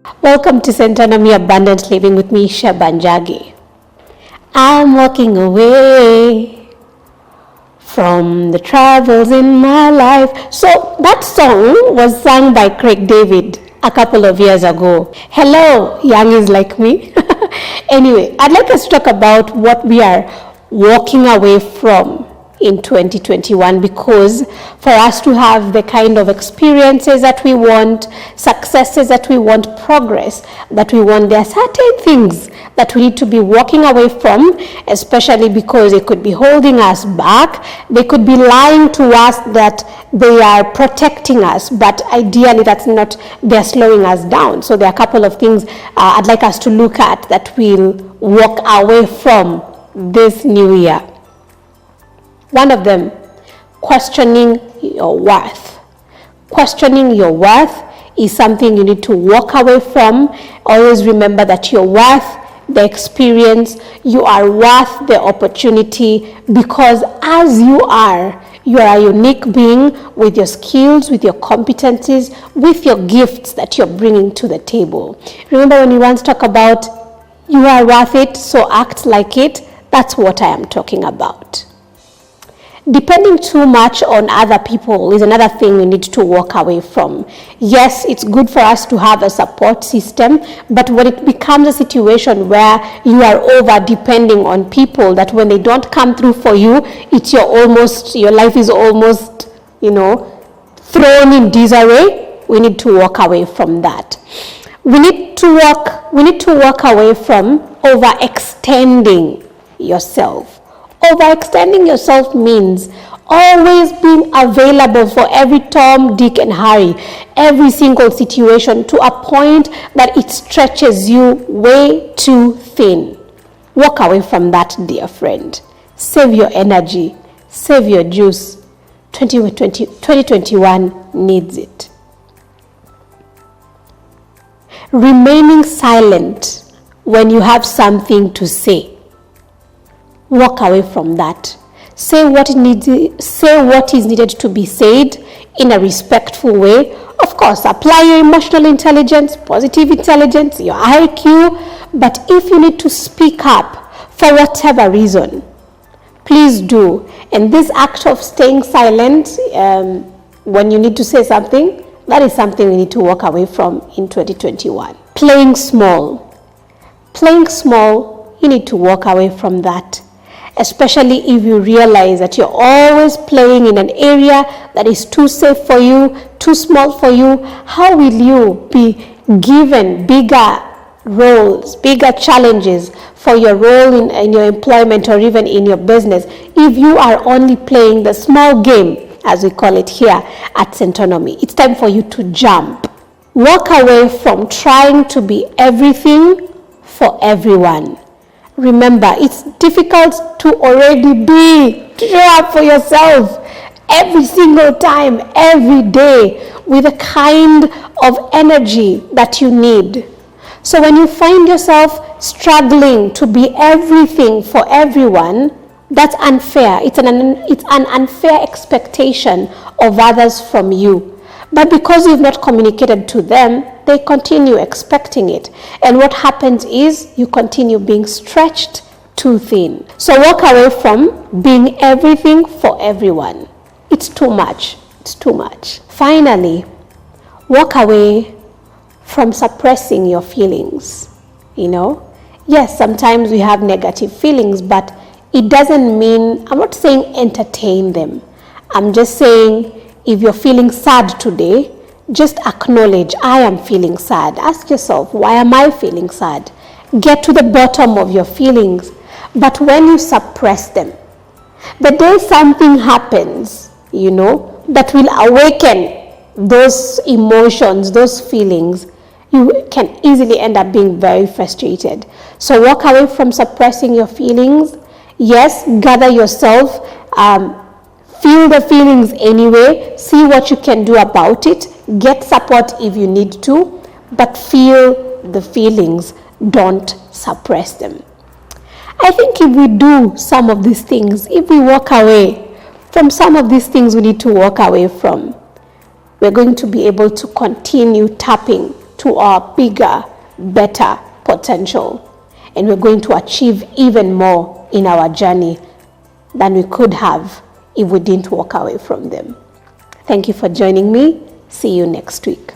Welcome to Centonomy Abundant Living with me, Sheba and Njagi. I'm walking away from the troubles in my life. So that song was sung by Craig David a couple of years ago. Hello, youngies like me. Anyway, I'd like us to talk about what we are walking away from in 2021, because for us to have the kind of experiences that we want, successes that we want, progress that we want, there are certain things that we need to be walking away from, especially because it could be holding us back. They could be lying to us that they are protecting us, but ideally that's not, they're slowing us down. So there are a couple of things I'd like us to look at that we'll walk away from this new year. One of them, questioning your worth. Questioning your worth is something you need to walk away from. Always remember that your worth, the experience, you are worth the opportunity, because as you are a unique being with your skills, with your competencies, with your gifts that you're bringing to the table. Remember when we once talk about you are worth it, so act like it? That's what I am talking about. Depending too much on other people is another thing we need to walk away from. Yes, it's good for us to have a support system, but when it becomes a situation where you are over depending on people, that when they don't come through for you, your life is almost, thrown in disarray, we need to walk away from that. We need to walk away from overextending yourself. Overextending yourself means always being available for every Tom, Dick, and Harry, every single situation, to a point that it stretches you way too thin. Walk away from that, dear friend. Save your energy. Save your juice. 2021 needs it. Remaining silent when you have something to say. Walk away from that. Say what is needed to be said in a respectful way. Of course, apply your emotional intelligence, positive intelligence, your IQ. But if you need to speak up for whatever reason, please do. And this act of staying silent when you need to say something, that is something we need to walk away from in 2021. Playing small. Playing small, you need to walk away from that. Especially if you realize that you're always playing in an area that is too safe for you, too small for you. How will you be given bigger roles, bigger challenges for your role in your employment or even in your business if you are only playing the small game, as we call it here at Centonomy? It's time for you to jump. Walk away from trying to be everything for everyone. Remember, it's difficult to already show up for yourself every single time, every day, with the kind of energy that you need. So when you find yourself struggling to be everything for everyone, that's unfair. It's an unfair expectation of others from you. But because you've not communicated to them, they continue expecting it. And what happens is you continue being stretched too thin. So walk away from being everything for everyone. It's too much. It's too much. Finally, walk away from suppressing your feelings. Yes, sometimes we have negative feelings, but it doesn't mean, I'm not saying entertain them. I'm just saying, if you're feeling sad today, just acknowledge, I am feeling sad. Ask yourself, why am I feeling sad? Get to the bottom of your feelings. But when you suppress them, the day something happens, that will awaken those emotions, those feelings, you can easily end up being very frustrated. So walk away from suppressing your feelings. Yes, gather yourself, feel the feelings anyway, see what you can do about it, get support if you need to, but feel the feelings, don't suppress them. I think if we do some of these things, if we walk away from some of these things we need to walk away from, we're going to be able to continue tapping to our bigger, better potential. And we're going to achieve even more in our journey than we could have if we didn't walk away from them. Thank you for joining me. See you next week.